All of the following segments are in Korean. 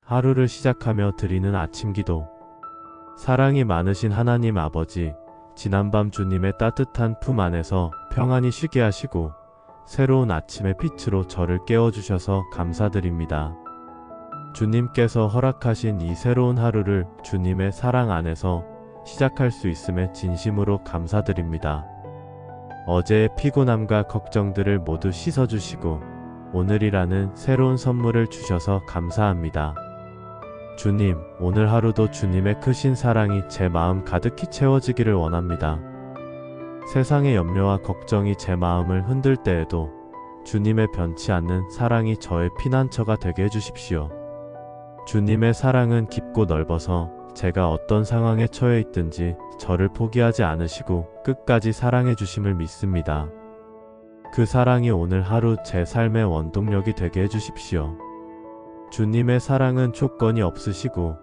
하루를 시작하며 드리는 아침 기도. 사랑이 많으신 하나님 아버지, 지난밤 주님의 따뜻한 품 안에서 평안히 쉬게 하시고 새로운 아침의 빛으로 저를 깨워주셔서 감사드립니다. 주님께서 허락하신 이 새로운 하루를 주님의 사랑 안에서 시작할 수 있음에 진심으로 감사드립니다. 어제의 피곤함과 걱정들을 모두 씻어주시고 오늘이라는 새로운 선물을 주셔서 감사합니다. 주님, 오늘 하루도 주님의 크신 사랑이 제 마음 가득히 채워지기를 원합니다. 세상의 염려와 걱정이 제 마음을 흔들 때에도 주님의 변치 않는 사랑이 저의 피난처가 되게 해주십시오. 주님의 사랑은 깊고 넓어서 제가 어떤 상황에 처해 있든지 저를 포기하지 않으시고 끝까지 사랑해 주심을 믿습니다. 그 사랑이 오늘 하루 제 삶의 원동력이 되게 해주십시오. 주님의 사랑은 조건이 없으시고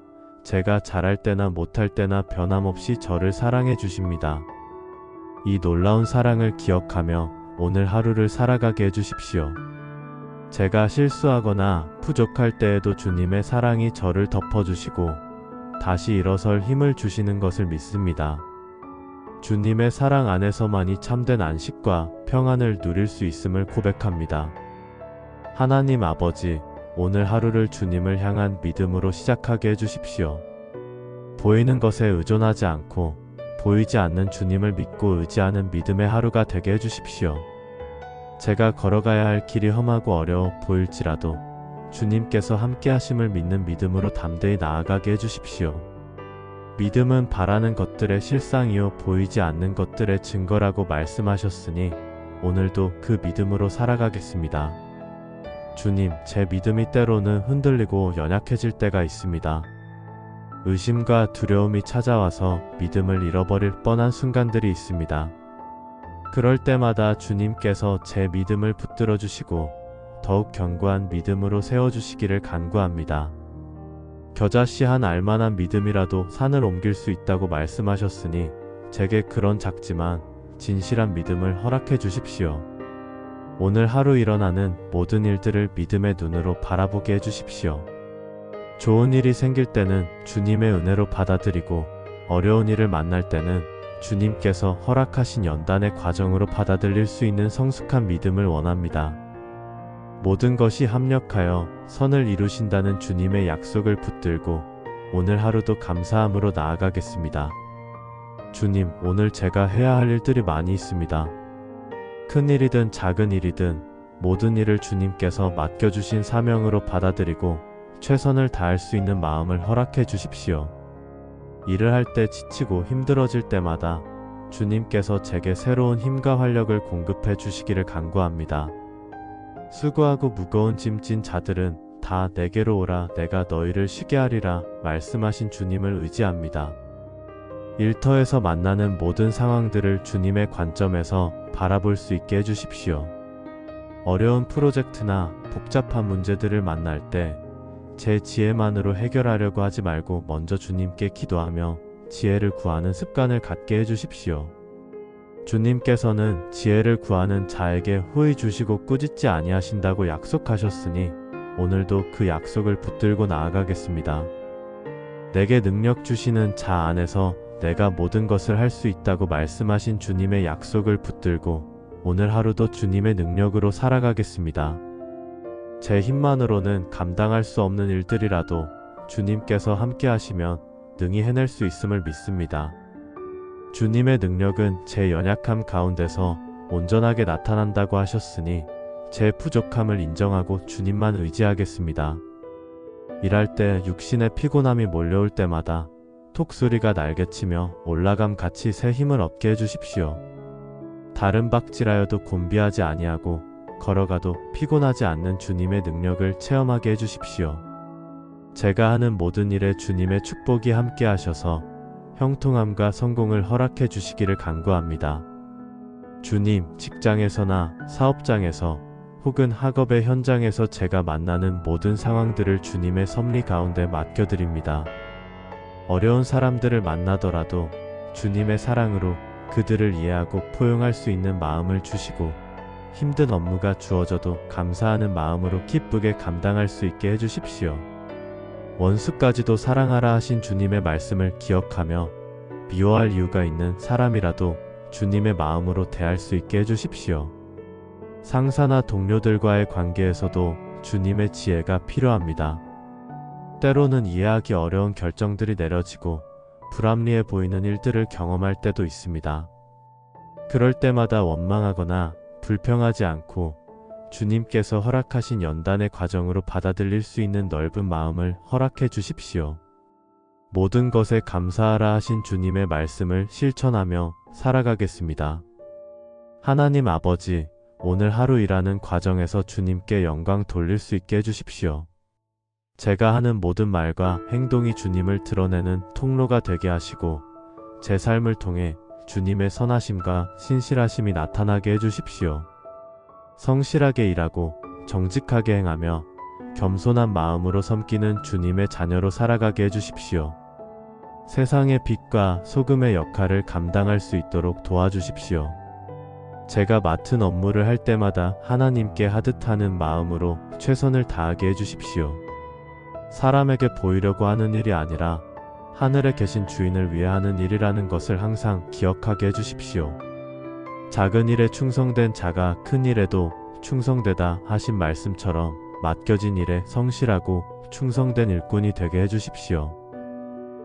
제가 잘할 때나 못할 때나 변함없이 저를 사랑해 주십니다. 이 놀라운 사랑을 기억하며 오늘 하루를 살아가게 해주십시오. 제가 실수하거나 부족할 때에도 주님의 사랑이 저를 덮어주시고 다시 일어설 힘을 주시는 것을 믿습니다. 주님의 사랑 안에서만이 참된 안식과 평안을 누릴 수 있음을 고백합니다. 하나님 아버지, 오늘 하루를 주님을 향한 믿음으로 시작하게 해주십시오. 보이는 것에 의존하지 않고 보이지 않는 주님을 믿고 의지하는 믿음의 하루가 되게 해주십시오. 제가 걸어가야 할 길이 험하고 어려워 보일지라도 주님께서 함께 하심을 믿는 믿음으로 담대히 나아가게 해주십시오. 믿음은 바라는 것들의 실상이요 보이지 않는 것들의 증거라고 말씀하셨으니 오늘도 그 믿음으로 살아가겠습니다. 주님, 제 믿음이 때로는 흔들리고 연약해질 때가 있습니다. 의심과 두려움이 찾아와서 믿음을 잃어버릴 뻔한 순간들이 있습니다. 그럴 때마다 주님께서 제 믿음을 붙들어 주시고 더욱 견고한 믿음으로 세워주시기를 간구합니다. 겨자씨 한 알만한 믿음이라도 산을 옮길 수 있다고 말씀하셨으니 제게 그런 작지만 진실한 믿음을 허락해 주십시오. 오늘 하루 일어나는 모든 일들을 믿음의 눈으로 바라보게 해주십시오. 좋은 일이 생길 때는 주님의 은혜로 받아들이고 어려운 일을 만날 때는 주님께서 허락하신 연단의 과정으로 받아들일 수 있는 성숙한 믿음을 원합니다. 모든 것이 합력하여 선을 이루신다는 주님의 약속을 붙들고 오늘 하루도 감사함으로 나아가겠습니다. 주님, 오늘 제가 해야 할 일들이 많이 있습니다. 큰 일이든 작은 일이든 모든 일을 주님께서 맡겨주신 사명으로 받아들이고 최선을 다할 수 있는 마음을 허락해 주십시오. 일을 할 때 지치고 힘들어질 때마다 주님께서 제게 새로운 힘과 활력을 공급해 주시기를 간구합니다. 수고하고 무거운 짐 진 자들은 다 내게로 오라, 내가 너희를 쉬게 하리라 말씀하신 주님을 의지합니다. 일터에서 만나는 모든 상황들을 주님의 관점에서 바라볼 수 있게 해주십시오. 어려운 프로젝트나 복잡한 문제들을 만날 때 제 지혜만으로 해결하려고 하지 말고 먼저 주님께 기도하며 지혜를 구하는 습관을 갖게 해주십시오. 주님께서는 지혜를 구하는 자에게 후히 주시고 꾸짖지 아니하신다고 약속하셨으니 오늘도 그 약속을 붙들고 나아가겠습니다. 내게 능력 주시는 자 안에서 내가 모든 것을 할 수 있다고 말씀하신 주님의 약속을 붙들고 오늘 하루도 주님의 능력으로 살아가겠습니다. 제 힘만으로는 감당할 수 없는 일들이라도 주님께서 함께 하시면 능히 해낼 수 있음을 믿습니다. 주님의 능력은 제 연약함 가운데서 온전하게 나타난다고 하셨으니 제 부족함을 인정하고 주님만 의지하겠습니다. 일할 때 육신의 피곤함이 몰려올 때마다 톡소리가 날개치며 올라감 같이 새 힘을 얻게 해주십시오. 다른 박질하여도 곤비하지 아니하고 걸어가도 피곤하지 않는 주님의 능력을 체험하게 해주십시오. 제가 하는 모든 일에 주님의 축복이 함께 하셔서 형통함과 성공을 허락해 주시기를 간구합니다. 주님, 직장에서나 사업장에서 혹은 학업의 현장에서 제가 만나는 모든 상황들을 주님의 섭리 가운데 맡겨드립니다. 어려운 사람들을 만나더라도 주님의 사랑으로 그들을 이해하고 포용할 수 있는 마음을 주시고 힘든 업무가 주어져도 감사하는 마음으로 기쁘게 감당할 수 있게 해주십시오. 원수까지도 사랑하라 하신 주님의 말씀을 기억하며 미워할 이유가 있는 사람이라도 주님의 마음으로 대할 수 있게 해주십시오. 상사나 동료들과의 관계에서도 주님의 지혜가 필요합니다. 때로는 이해하기 어려운 결정들이 내려지고 불합리해 보이는 일들을 경험할 때도 있습니다. 그럴 때마다 원망하거나 불평하지 않고 주님께서 허락하신 연단의 과정으로 받아들일 수 있는 넓은 마음을 허락해 주십시오. 모든 것에 감사하라 하신 주님의 말씀을 실천하며 살아가겠습니다. 하나님 아버지, 오늘 하루 일하는 과정에서 주님께 영광 돌릴 수 있게 해주십시오. 제가 하는 모든 말과 행동이 주님을 드러내는 통로가 되게 하시고 제 삶을 통해 주님의 선하심과 신실하심이 나타나게 해주십시오. 성실하게 일하고 정직하게 행하며 겸손한 마음으로 섬기는 주님의 자녀로 살아가게 해주십시오. 세상의 빛과 소금의 역할을 감당할 수 있도록 도와주십시오. 제가 맡은 업무를 할 때마다 하나님께 하듯 하는 마음으로 최선을 다하게 해주십시오. 사람에게 보이려고 하는 일이 아니라 하늘에 계신 주인을 위해 하는 일이라는 것을 항상 기억하게 해주십시오. 작은 일에 충성된 자가 큰 일에도 충성되다 하신 말씀처럼 맡겨진 일에 성실하고 충성된 일꾼이 되게 해주십시오.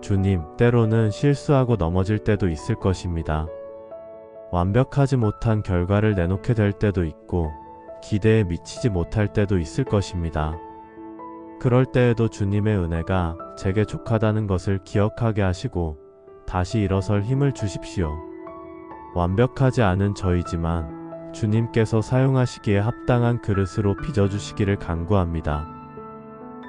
주님, 때로는 실수하고 넘어질 때도 있을 것입니다. 완벽하지 못한 결과를 내놓게 될 때도 있고 기대에 미치지 못할 때도 있을 것입니다. 그럴 때에도 주님의 은혜가 제게 족하다는 것을 기억하게 하시고 다시 일어설 힘을 주십시오. 완벽하지 않은 저이지만 주님께서 사용하시기에 합당한 그릇으로 빚어주시기를 간구합니다.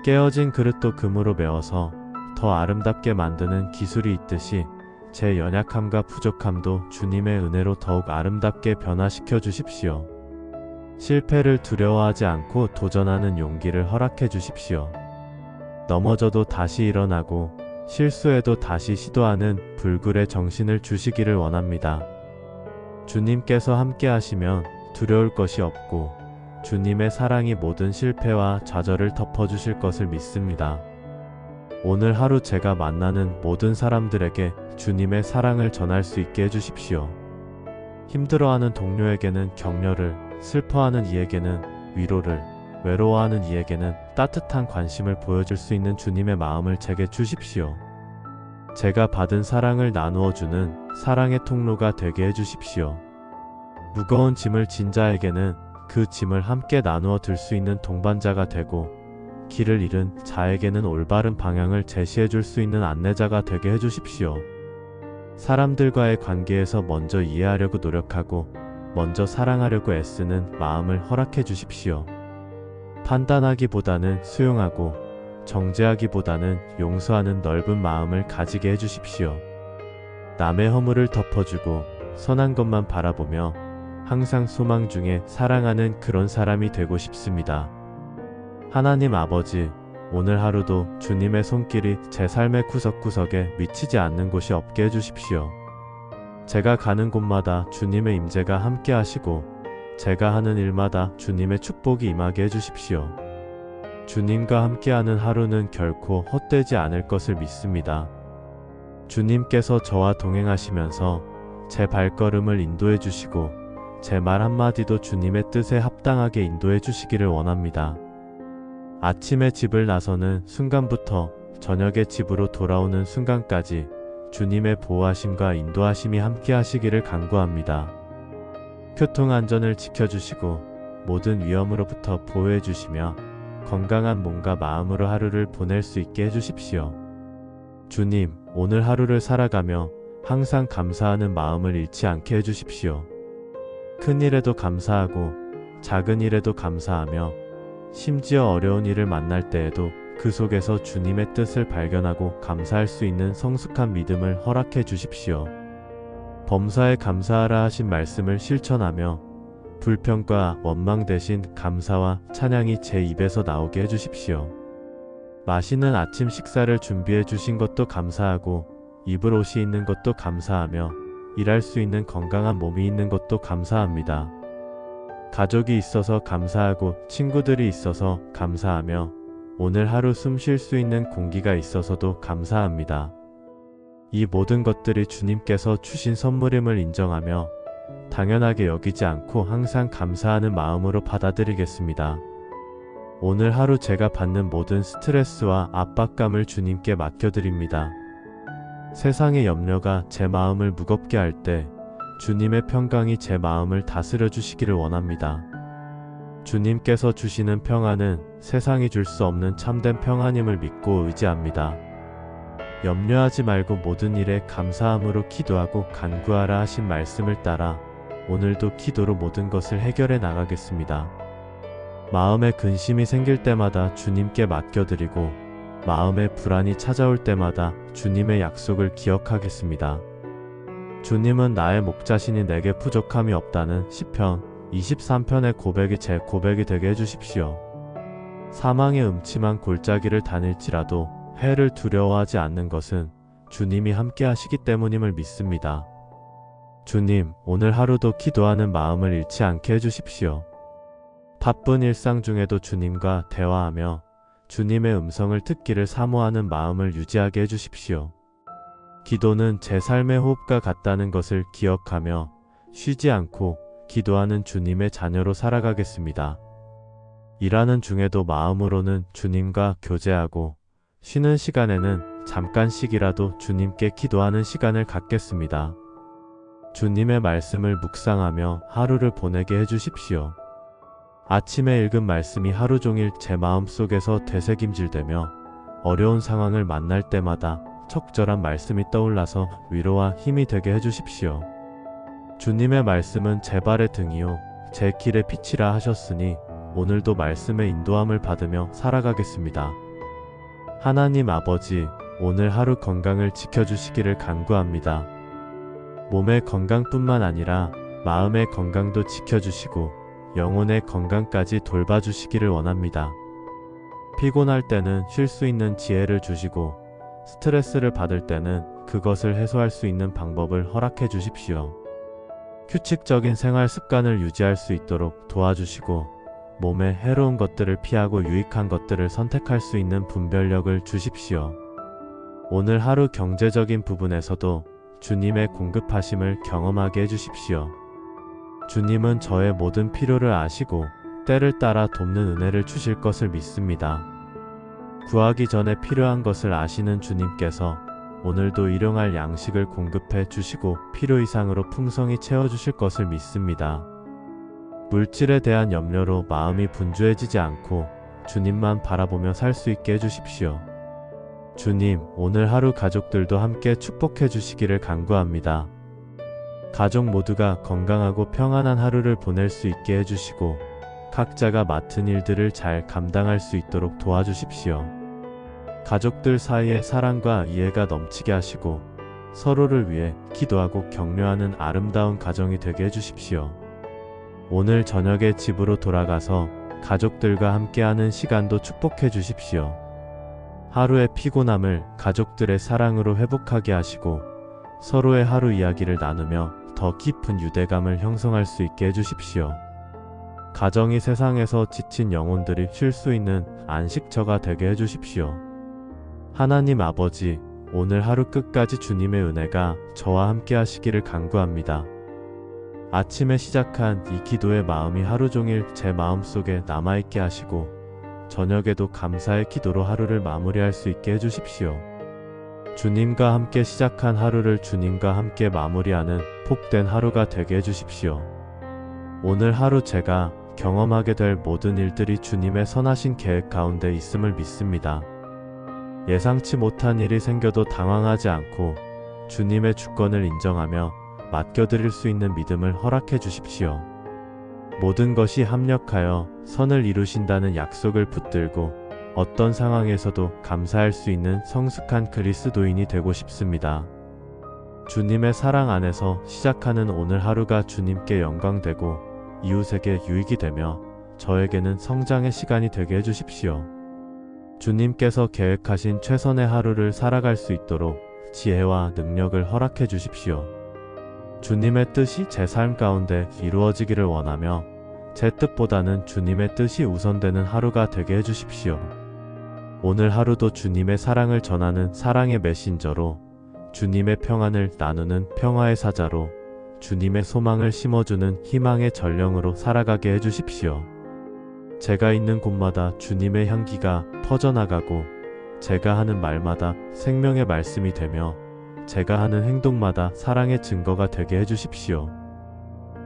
깨어진 그릇도 금으로 메워서 더 아름답게 만드는 기술이 있듯이 제 연약함과 부족함도 주님의 은혜로 더욱 아름답게 변화시켜 주십시오. 실패를 두려워하지 않고 도전하는 용기를 허락해 주십시오. 넘어져도 다시 일어나고 실수해도 다시 시도하는 불굴의 정신을 주시기를 원합니다. 주님께서 함께 하시면 두려울 것이 없고 주님의 사랑이 모든 실패와 좌절을 덮어주실 것을 믿습니다. 오늘 하루 제가 만나는 모든 사람들에게 주님의 사랑을 전할 수 있게 해주십시오. 힘들어하는 동료에게는 격려를, 슬퍼하는 이에게는 위로를, 외로워하는 이에게는 따뜻한 관심을 보여줄 수 있는 주님의 마음을 제게 주십시오. 제가 받은 사랑을 나누어 주는 사랑의 통로가 되게 해주십시오. 무거운 짐을 진 자에게는 그 짐을 함께 나누어 들 수 있는 동반자가 되고 길을 잃은 자에게는 올바른 방향을 제시해 줄 수 있는 안내자가 되게 해주십시오. 사람들과의 관계에서 먼저 이해하려고 노력하고 먼저 사랑하려고 애쓰는 마음을 허락해 주십시오. 판단하기보다는 수용하고 정죄하기보다는 용서하는 넓은 마음을 가지게 해주십시오. 남의 허물을 덮어주고 선한 것만 바라보며 항상 소망 중에 사랑하는 그런 사람이 되고 싶습니다. 하나님 아버지, 오늘 하루도 주님의 손길이 제 삶의 구석구석에 미치지 않는 곳이 없게 해주십시오. 제가 가는 곳마다 주님의 임재가 함께 하시고 제가 하는 일마다 주님의 축복이 임하게 해주십시오. 주님과 함께하는 하루는 결코 헛되지 않을 것을 믿습니다. 주님께서 저와 동행하시면서 제 발걸음을 인도해 주시고 제 말 한마디도 주님의 뜻에 합당하게 인도해 주시기를 원합니다. 아침에 집을 나서는 순간부터 저녁에 집으로 돌아오는 순간까지 주님의 보호하심과 인도하심이 함께 하시기를 간구합니다. 교통안전을 지켜주시고 모든 위험으로부터 보호해 주시며 건강한 몸과 마음으로 하루를 보낼 수 있게 해주십시오. 주님, 오늘 하루를 살아가며 항상 감사하는 마음을 잃지 않게 해주십시오. 큰 일에도 감사하고 작은 일에도 감사하며 심지어 어려운 일을 만날 때에도 그 속에서 주님의 뜻을 발견하고 감사할 수 있는 성숙한 믿음을 허락해 주십시오. 범사에 감사하라 하신 말씀을 실천하며 불평과 원망 대신 감사와 찬양이 제 입에서 나오게 해주십시오. 맛있는 아침 식사를 준비해 주신 것도 감사하고 입을 옷이 있는 것도 감사하며 일할 수 있는 건강한 몸이 있는 것도 감사합니다. 가족이 있어서 감사하고 친구들이 있어서 감사하며 오늘 하루 숨 쉴 수 있는 공기가 있어서도 감사합니다. 이 모든 것들이 주님께서 주신 선물임을 인정하며 당연하게 여기지 않고 항상 감사하는 마음으로 받아들이겠습니다. 오늘 하루 제가 받는 모든 스트레스와 압박감을 주님께 맡겨드립니다. 세상의 염려가 제 마음을 무겁게 할 때 주님의 평강이 제 마음을 다스려 주시기를 원합니다. 주님께서 주시는 평안은 세상이 줄 수 없는 참된 평안임을 믿고 의지합니다. 염려하지 말고 모든 일에 감사함으로 기도하고 간구하라 하신 말씀을 따라 오늘도 기도로 모든 것을 해결해 나가겠습니다. 마음에 근심이 생길 때마다 주님께 맡겨드리고 마음에 불안이 찾아올 때마다 주님의 약속을 기억하겠습니다. 주님은 나의 목자시니 내게 부족함이 없다는 시편 23편의 고백이 제 고백이 되게 해주십시오. 사망의 음침한 골짜기를 다닐지라도 해를 두려워하지 않는 것은 주님이 함께 하시기 때문임을 믿습니다. 주님, 오늘 하루도 기도하는 마음을 잃지 않게 해주십시오. 바쁜 일상 중에도 주님과 대화하며 주님의 음성을 듣기를 사모하는 마음을 유지하게 해주십시오. 기도는 제 삶의 호흡과 같다는 것을 기억하며 쉬지 않고 기도하는 주님의 자녀로 살아가겠습니다. 일하는 중에도 마음으로는 주님과 교제하고 쉬는 시간에는 잠깐씩이라도 주님께 기도하는 시간을 갖겠습니다. 주님의 말씀을 묵상하며 하루를 보내게 해주십시오. 아침에 읽은 말씀이 하루 종일 제 마음속에서 되새김질되며 어려운 상황을 만날 때마다 적절한 말씀이 떠올라서 위로와 힘이 되게 해주십시오. 주님의 말씀은 제 발의 등이요 제 길의 빛이라 하셨으니 오늘도 말씀의 인도함을 받으며 살아가겠습니다. 하나님 아버지, 오늘 하루 건강을 지켜주시기를 간구합니다. 몸의 건강뿐만 아니라 마음의 건강도 지켜주시고 영혼의 건강까지 돌봐주시기를 원합니다. 피곤할 때는 쉴 수 있는 지혜를 주시고 스트레스를 받을 때는 그것을 해소할 수 있는 방법을 허락해 주십시오. 규칙적인 생활 습관을 유지할 수 있도록 도와주시고 몸에 해로운 것들을 피하고 유익한 것들을 선택할 수 있는 분별력을 주십시오. 오늘 하루 경제적인 부분에서도 주님의 공급하심을 경험하게 해주십시오. 주님은 저의 모든 필요를 아시고 때를 따라 돕는 은혜를 주실 것을 믿습니다. 구하기 전에 필요한 것을 아시는 주님께서 오늘도 일용할 양식을 공급해 주시고 필요 이상으로 풍성히 채워주실 것을 믿습니다. 물질에 대한 염려로 마음이 분주해지지 않고 주님만 바라보며 살 수 있게 해주십시오. 주님, 오늘 하루 가족들도 함께 축복해 주시기를 간구합니다. 가족 모두가 건강하고 평안한 하루를 보낼 수 있게 해주시고 각자가 맡은 일들을 잘 감당할 수 있도록 도와주십시오. 가족들 사이에 사랑과 이해가 넘치게 하시고 서로를 위해 기도하고 격려하는 아름다운 가정이 되게 해주십시오. 오늘 저녁에 집으로 돌아가서 가족들과 함께하는 시간도 축복해 주십시오. 하루의 피곤함을 가족들의 사랑으로 회복하게 하시고 서로의 하루 이야기를 나누며 더 깊은 유대감을 형성할 수 있게 해주십시오. 가정이 세상에서 지친 영혼들이 쉴 수 있는 안식처가 되게 해주십시오. 하나님 아버지, 오늘 하루 끝까지 주님의 은혜가 저와 함께 하시기를 간구합니다. 아침에 시작한 이 기도의 마음이 하루 종일 제 마음속에 남아있게 하시고 저녁에도 감사의 기도로 하루를 마무리할 수 있게 해주십시오. 주님과 함께 시작한 하루를 주님과 함께 마무리하는 복된 하루가 되게 해주십시오. 오늘 하루 제가 경험하게 될 모든 일들이 주님의 선하신 계획 가운데 있음을 믿습니다. 예상치 못한 일이 생겨도 당황하지 않고 주님의 주권을 인정하며 맡겨드릴 수 있는 믿음을 허락해 주십시오. 모든 것이 합력하여 선을 이루신다는 약속을 붙들고 어떤 상황에서도 감사할 수 있는 성숙한 그리스도인이 되고 싶습니다. 주님의 사랑 안에서 시작하는 오늘 하루가 주님께 영광되고 이웃에게 유익이 되며 저에게는 성장의 시간이 되게 해주십시오. 주님께서 계획하신 최선의 하루를 살아갈 수 있도록 지혜와 능력을 허락해 주십시오. 주님의 뜻이 제 삶 가운데 이루어지기를 원하며 제 뜻보다는 주님의 뜻이 우선되는 하루가 되게 해주십시오. 오늘 하루도 주님의 사랑을 전하는 사랑의 메신저로, 주님의 평안을 나누는 평화의 사자로, 주님의 소망을 심어주는 희망의 전령으로 살아가게 해주십시오. 제가 있는 곳마다 주님의 향기가 퍼져나가고, 제가 하는 말마다 생명의 말씀이 되며, 제가 하는 행동마다 사랑의 증거가 되게 해주십시오.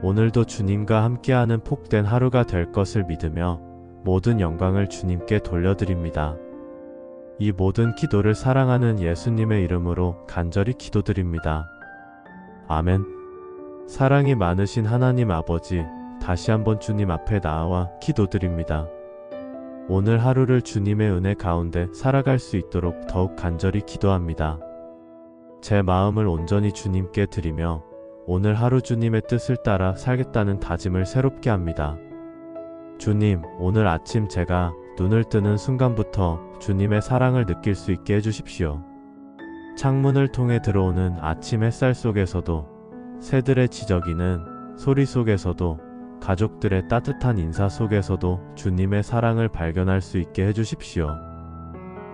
오늘도 주님과 함께하는 복된 하루가 될 것을 믿으며 모든 영광을 주님께 돌려드립니다. 이 모든 기도를 사랑하는 예수님의 이름으로 간절히 기도드립니다. 아멘. 사랑이 많으신 하나님 아버지, 다시 한번 주님 앞에 나와 기도드립니다. 오늘 하루를 주님의 은혜 가운데 살아갈 수 있도록 더욱 간절히 기도합니다. 제 마음을 온전히 주님께 드리며 오늘 하루 주님의 뜻을 따라 살겠다는 다짐을 새롭게 합니다. 주님, 오늘 아침 제가 눈을 뜨는 순간부터 주님의 사랑을 느낄 수 있게 해주십시오. 창문을 통해 들어오는 아침 햇살 속에서도, 새들의 지저귀는 소리 속에서도, 가족들의 따뜻한 인사 속에서도 주님의 사랑을 발견할 수 있게 해주십시오.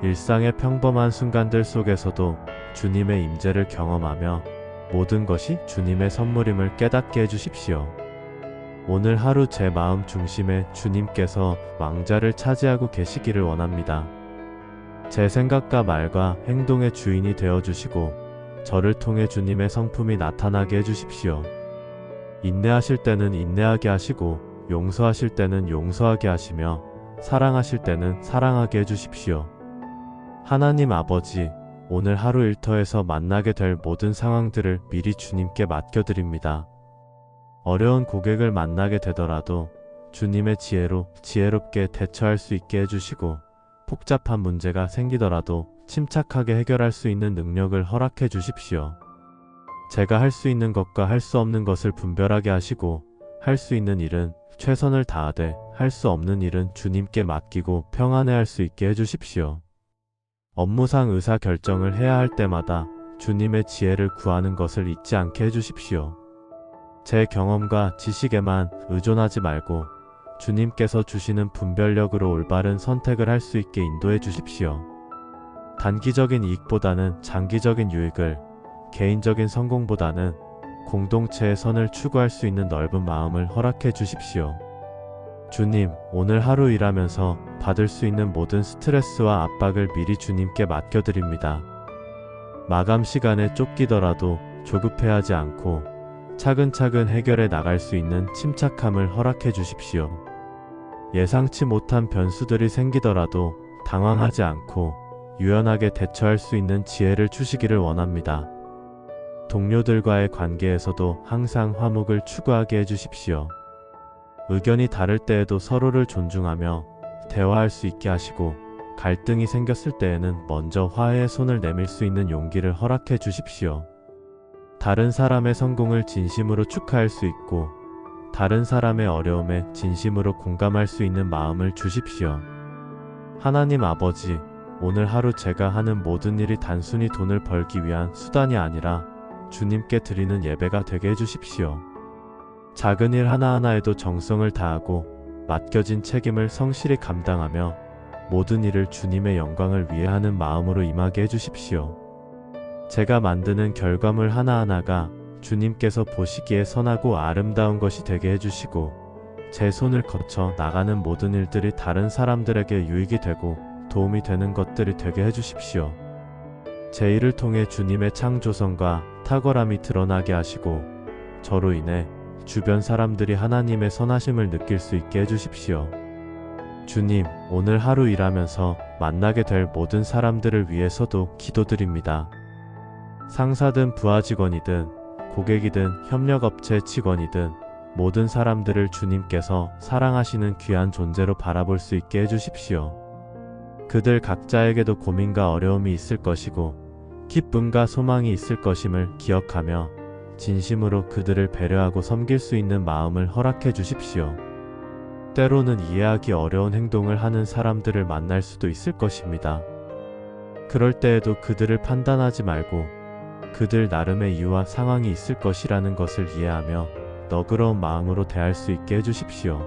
일상의 평범한 순간들 속에서도 주님의 임재를 경험하며 모든 것이 주님의 선물임을 깨닫게 해주십시오. 오늘 하루 제 마음 중심에 주님께서 왕자를 차지하고 계시기를 원합니다. 제 생각과 말과 행동의 주인이 되어주시고 저를 통해 주님의 성품이 나타나게 해주십시오. 인내하실 때는 인내하게 하시고 용서하실 때는 용서하게 하시며 사랑하실 때는 사랑하게 해주십시오. 하나님 아버지, 오늘 하루 일터에서 만나게 될 모든 상황들을 미리 주님께 맡겨드립니다. 어려운 고객을 만나게 되더라도 주님의 지혜로 지혜롭게 대처할 수 있게 해주시고, 복잡한 문제가 생기더라도 침착하게 해결할 수 있는 능력을 허락해 주십시오. 제가 할 수 있는 것과 할 수 없는 것을 분별하게 하시고, 할 수 있는 일은 최선을 다하되 할 수 없는 일은 주님께 맡기고 평안해할 수 있게 해주십시오. 업무상 의사 결정을 해야 할 때마다 주님의 지혜를 구하는 것을 잊지 않게 해주십시오. 제 경험과 지식에만 의존하지 말고 주님께서 주시는 분별력으로 올바른 선택을 할 수 있게 인도해 주십시오. 단기적인 이익보다는 장기적인 유익을, 개인적인 성공보다는 공동체의 선을 추구할 수 있는 넓은 마음을 허락해 주십시오. 주님, 오늘 하루 일하면서 받을 수 있는 모든 스트레스와 압박을 미리 주님께 맡겨드립니다. 마감 시간에 쫓기더라도 조급해하지 않고 차근차근 해결해 나갈 수 있는 침착함을 허락해 주십시오. 예상치 못한 변수들이 생기더라도 당황하지 않고 유연하게 대처할 수 있는 지혜를 주시기를 원합니다. 동료들과의 관계에서도 항상 화목을 추구하게 해주십시오. 의견이 다를 때에도 서로를 존중하며 대화할 수 있게 하시고, 갈등이 생겼을 때에는 먼저 화해의 손을 내밀 수 있는 용기를 허락해 주십시오. 다른 사람의 성공을 진심으로 축하할 수 있고, 다른 사람의 어려움에 진심으로 공감할 수 있는 마음을 주십시오. 하나님 아버지, 오늘 하루 제가 하는 모든 일이 단순히 돈을 벌기 위한 수단이 아니라 주님께 드리는 예배가 되게 해주십시오. 작은 일 하나하나에도 정성을 다하고 맡겨진 책임을 성실히 감당하며 모든 일을 주님의 영광을 위해 하는 마음으로 임하게 해주십시오. 제가 만드는 결과물 하나하나가 주님께서 보시기에 선하고 아름다운 것이 되게 해주시고, 제 손을 거쳐 나가는 모든 일들이 다른 사람들에게 유익이 되고 도움이 되는 것들이 되게 해주십시오. 제 일을 통해 주님의 창조성과 탁월함이 드러나게 하시고, 저로 인해 주변 사람들이 하나님의 선하심을 느낄 수 있게 해주십시오. 주님, 오늘 하루 일하면서 만나게 될 모든 사람들을 위해서도 기도드립니다. 상사든 부하 직원이든 고객이든 협력업체 직원이든 모든 사람들을 주님께서 사랑하시는 귀한 존재로 바라볼 수 있게 해주십시오. 그들 각자에게도 고민과 어려움이 있을 것이고 기쁨과 소망이 있을 것임을 기억하며 진심으로 그들을 배려하고 섬길 수 있는 마음을 허락해 주십시오. 때로는 이해하기 어려운 행동을 하는 사람들을 만날 수도 있을 것입니다. 그럴 때에도 그들을 판단하지 말고 그들 나름의 이유와 상황이 있을 것이라는 것을 이해하며 너그러운 마음으로 대할 수 있게 해주십시오.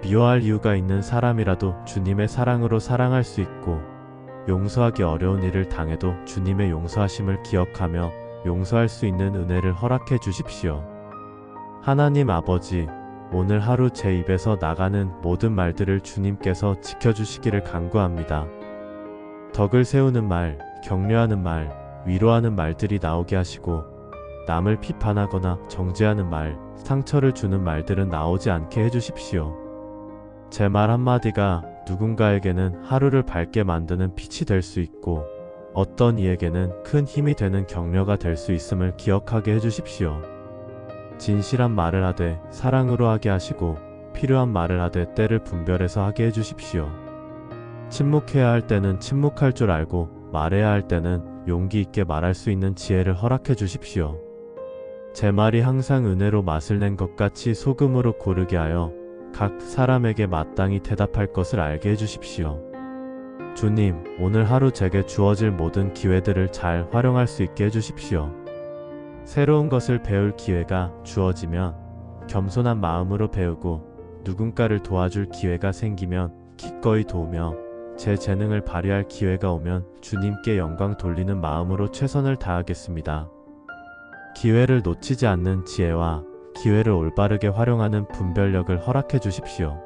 미워할 이유가 있는 사람이라도 주님의 사랑으로 사랑할 수 있고, 용서하기 어려운 일을 당해도 주님의 용서하심을 기억하며 용서할 수 있는 은혜를 허락해 주십시오. 하나님 아버지, 오늘 하루 제 입에서 나가는 모든 말들을 주님께서 지켜주시기를 간구합니다. 덕을 세우는 말, 격려하는 말, 위로하는 말들이 나오게 하시고, 남을 비판하거나 정죄하는 말, 상처를 주는 말들은 나오지 않게 해주십시오. 제 말 한마디가 누군가에게는 하루를 밝게 만드는 빛이 될 수 있고, 어떤 이에게는 큰 힘이 되는 격려가 될 수 있음을 기억하게 해주십시오. 진실한 말을 하되 사랑으로 하게 하시고, 필요한 말을 하되 때를 분별해서 하게 해주십시오. 침묵해야 할 때는 침묵할 줄 알고, 말해야 할 때는 용기 있게 말할 수 있는 지혜를 허락해 주십시오. 제 말이 항상 은혜로 맛을 낸 것 같이 소금으로 고르게 하여 각 사람에게 마땅히 대답할 것을 알게 해주십시오. 주님, 오늘 하루 제게 주어질 모든 기회들을 잘 활용할 수 있게 해주십시오. 새로운 것을 배울 기회가 주어지면 겸손한 마음으로 배우고, 누군가를 도와줄 기회가 생기면 기꺼이 도우며, 제 재능을 발휘할 기회가 오면 주님께 영광 돌리는 마음으로 최선을 다하겠습니다. 기회를 놓치지 않는 지혜와 기회를 올바르게 활용하는 분별력을 허락해 주십시오.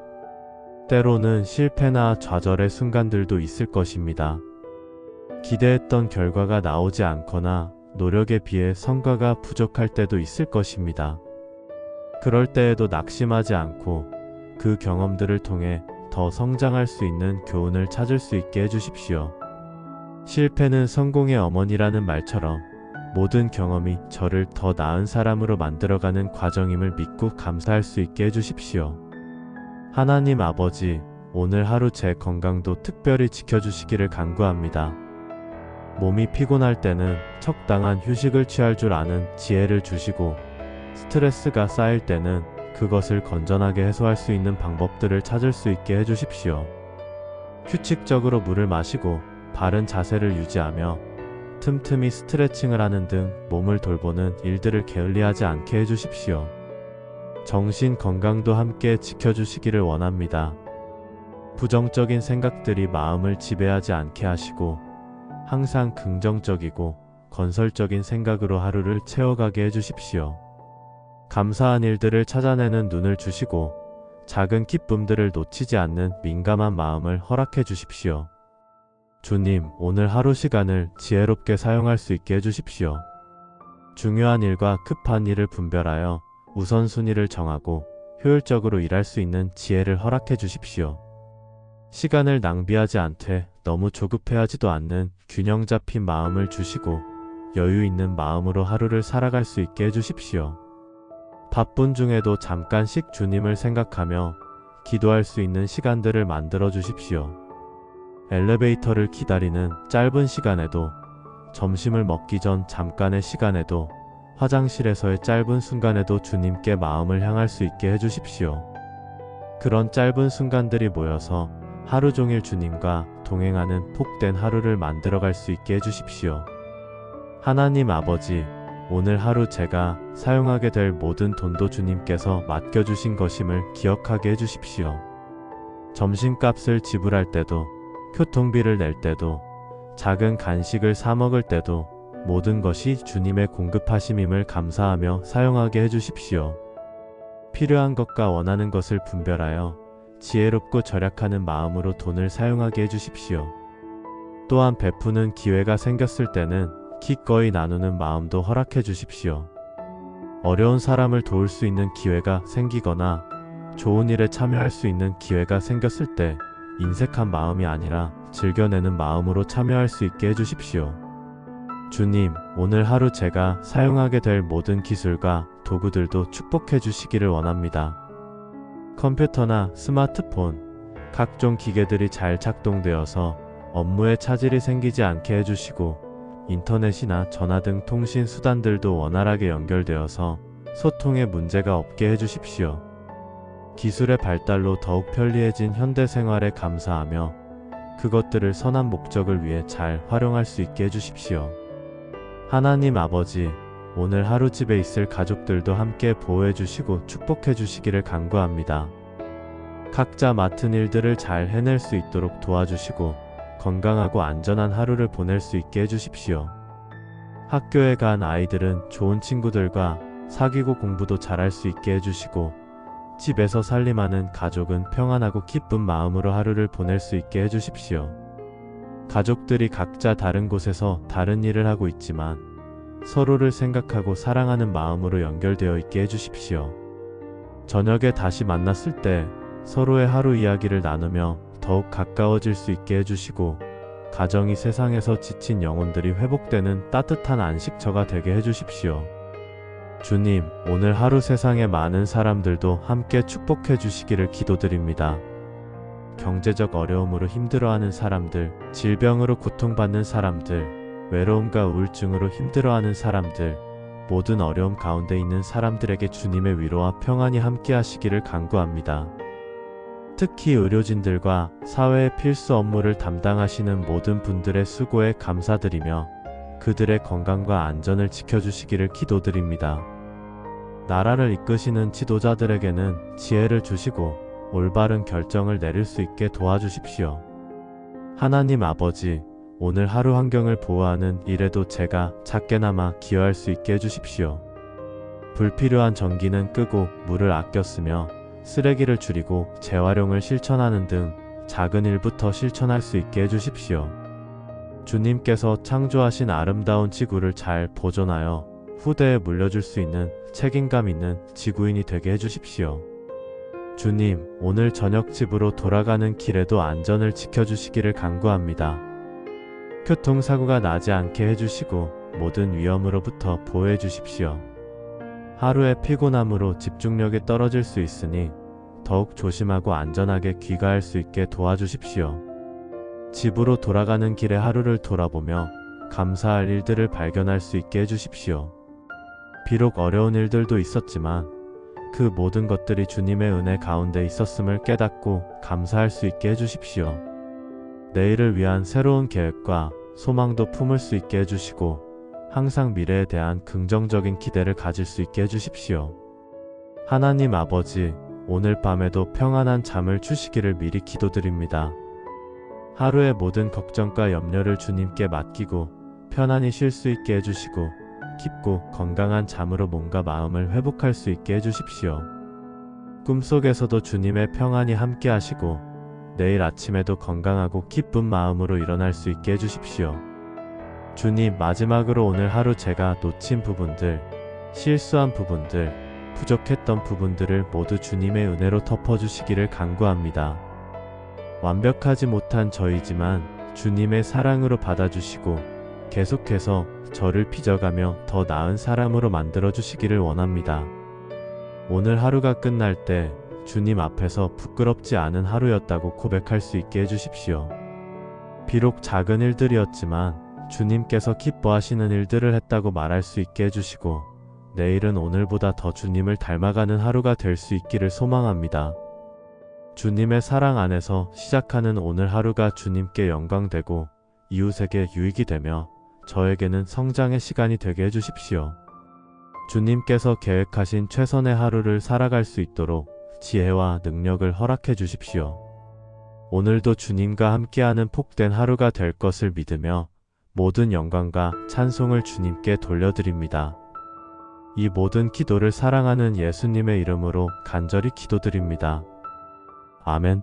때로는 실패나 좌절의 순간들도 있을 것입니다. 기대했던 결과가 나오지 않거나 노력에 비해 성과가 부족할 때도 있을 것입니다. 그럴 때에도 낙심하지 않고 그 경험들을 통해 더 성장할 수 있는 교훈을 찾을 수 있게 해주십시오. 실패는 성공의 어머니라는 말처럼 모든 경험이 저를 더 나은 사람으로 만들어가는 과정임을 믿고 감사할 수 있게 해주십시오. 하나님 아버지, 오늘 하루 제 건강도 특별히 지켜주시기를 간구합니다. 몸이 피곤할 때는 적당한 휴식을 취할 줄 아는 지혜를 주시고, 스트레스가 쌓일 때는 그것을 건전하게 해소할 수 있는 방법들을 찾을 수 있게 해주십시오. 규칙적으로 물을 마시고 바른 자세를 유지하며 틈틈이 스트레칭을 하는 등 몸을 돌보는 일들을 게을리하지 않게 해주십시오. 정신 건강도 함께 지켜주시기를 원합니다. 부정적인 생각들이 마음을 지배하지 않게 하시고, 항상 긍정적이고 건설적인 생각으로 하루를 채워가게 해주십시오. 감사한 일들을 찾아내는 눈을 주시고, 작은 기쁨들을 놓치지 않는 민감한 마음을 허락해 주십시오. 주님, 오늘 하루 시간을 지혜롭게 사용할 수 있게 해주십시오. 중요한 일과 급한 일을 분별하여 우선순위를 정하고 효율적으로 일할 수 있는 지혜를 허락해 주십시오. 시간을 낭비하지 않되 너무 조급해하지도 않는 균형 잡힌 마음을 주시고, 여유 있는 마음으로 하루를 살아갈 수 있게 해주십시오. 바쁜 중에도 잠깐씩 주님을 생각하며 기도할 수 있는 시간들을 만들어 주십시오. 엘리베이터를 기다리는 짧은 시간에도, 점심을 먹기 전 잠깐의 시간에도, 화장실에서의 짧은 순간에도 주님께 마음을 향할 수 있게 해주십시오. 그런 짧은 순간들이 모여서 하루 종일 주님과 동행하는 복된 하루를 만들어갈 수 있게 해주십시오. 하나님 아버지, 오늘 하루 제가 사용하게 될 모든 돈도 주님께서 맡겨주신 것임을 기억하게 해주십시오. 점심값을 지불할 때도, 교통비를 낼 때도, 작은 간식을 사 먹을 때도 모든 것이 주님의 공급하심임을 감사하며 사용하게 해주십시오. 필요한 것과 원하는 것을 분별하여 지혜롭고 절약하는 마음으로 돈을 사용하게 해주십시오. 또한 베푸는 기회가 생겼을 때는 기꺼이 나누는 마음도 허락해 주십시오. 어려운 사람을 도울 수 있는 기회가 생기거나 좋은 일에 참여할 수 있는 기회가 생겼을 때 인색한 마음이 아니라 즐겨내는 마음으로 참여할 수 있게 해주십시오. 주님, 오늘 하루 제가 사용하게 될 모든 기술과 도구들도 축복해 주시기를 원합니다. 컴퓨터나 스마트폰, 각종 기계들이 잘 작동되어서 업무에 차질이 생기지 않게 해주시고, 인터넷이나 전화 등 통신 수단들도 원활하게 연결되어서 소통에 문제가 없게 해주십시오. 기술의 발달로 더욱 편리해진 현대 생활에 감사하며 그것들을 선한 목적을 위해 잘 활용할 수 있게 해주십시오. 하나님 아버지, 오늘 하루 집에 있을 가족들도 함께 보호해 주시고 축복해 주시기를 간구합니다. 각자 맡은 일들을 잘 해낼 수 있도록 도와주시고 건강하고 안전한 하루를 보낼 수 있게 해주십시오. 학교에 간 아이들은 좋은 친구들과 사귀고 공부도 잘할 수 있게 해주시고 집에서 살림하는 가족은 평안하고 기쁜 마음으로 하루를 보낼 수 있게 해주십시오. 가족들이 각자 다른 곳에서 다른 일을 하고 있지만 서로를 생각하고 사랑하는 마음으로 연결되어 있게 해주십시오. 저녁에 다시 만났을 때 서로의 하루 이야기를 나누며 더욱 가까워질 수 있게 해주시고 가정이 세상에서 지친 영혼들이 회복되는 따뜻한 안식처가 되게 해주십시오. 주님, 오늘 하루 세상의 많은 사람들도 함께 축복해 주시기를 기도드립니다. 경제적 어려움으로 힘들어하는 사람들, 질병으로 고통받는 사람들, 외로움과 우울증으로 힘들어하는 사람들, 모든 어려움 가운데 있는 사람들에게 주님의 위로와 평안이 함께 하시기를 간구합니다. 특히 의료진들과 사회의 필수 업무를 담당하시는 모든 분들의 수고에 감사드리며 그들의 건강과 안전을 지켜주시기를 기도드립니다. 나라를 이끄시는 지도자들에게는 지혜를 주시고 올바른 결정을 내릴 수 있게 도와주십시오. 하나님 아버지, 오늘 하루 환경을 보호하는 일에도 제가 작게나마 기여할 수 있게 해주십시오. 불필요한 전기는 끄고 물을 아껴 쓰며 쓰레기를 줄이고 재활용을 실천하는 등 작은 일부터 실천할 수 있게 해주십시오. 주님께서 창조하신 아름다운 지구를 잘 보존하여 후대에 물려줄 수 있는 책임감 있는 지구인이 되게 해주십시오. 주님, 오늘 저녁 집으로 돌아가는 길에도 안전을 지켜주시기를 간구합니다. 교통사고가 나지 않게 해주시고 모든 위험으로부터 보호해 주십시오. 하루의 피곤함으로 집중력이 떨어질 수 있으니 더욱 조심하고 안전하게 귀가할 수 있게 도와주십시오. 집으로 돌아가는 길에 하루를 돌아보며 감사할 일들을 발견할 수 있게 해주십시오. 비록 어려운 일들도 있었지만 그 모든 것들이 주님의 은혜 가운데 있었음을 깨닫고 감사할 수 있게 해주십시오. 내일을 위한 새로운 계획과 소망도 품을 수 있게 해주시고 항상 미래에 대한 긍정적인 기대를 가질 수 있게 해주십시오. 하나님 아버지, 오늘 밤에도 평안한 잠을 주시기를 미리 기도드립니다. 하루의 모든 걱정과 염려를 주님께 맡기고 편안히 쉴 수 있게 해주시고 깊고 건강한 잠으로 몸과 마음을 회복할 수 있게 해주십시오. 꿈속에서도 주님의 평안이 함께 하시고 내일 아침에도 건강하고 기쁜 마음으로 일어날 수 있게 해주십시오. 주님, 마지막으로 오늘 하루 제가 놓친 부분들, 실수한 부분들, 부족했던 부분들을 모두 주님의 은혜로 덮어주시기를 간구합니다. 완벽하지 못한 저이지만 주님의 사랑으로 받아주시고 계속해서 저를 빚어가며 더 나은 사람으로 만들어주시기를 원합니다. 오늘 하루가 끝날 때 주님 앞에서 부끄럽지 않은 하루였다고 고백할 수 있게 해주십시오. 비록 작은 일들이었지만 주님께서 기뻐하시는 일들을 했다고 말할 수 있게 해주시고 내일은 오늘보다 더 주님을 닮아가는 하루가 될 수 있기를 소망합니다. 주님의 사랑 안에서 시작하는 오늘 하루가 주님께 영광되고 이웃에게 유익이 되며 저에게는 성장의 시간이 되게 해주십시오. 주님께서 계획하신 최선의 하루를 살아갈 수 있도록 지혜와 능력을 허락해 주십시오. 오늘도 주님과 함께하는 복된 하루가 될 것을 믿으며 모든 영광과 찬송을 주님께 돌려드립니다. 이 모든 기도를 사랑하는 예수님의 이름으로 간절히 기도드립니다. 아멘.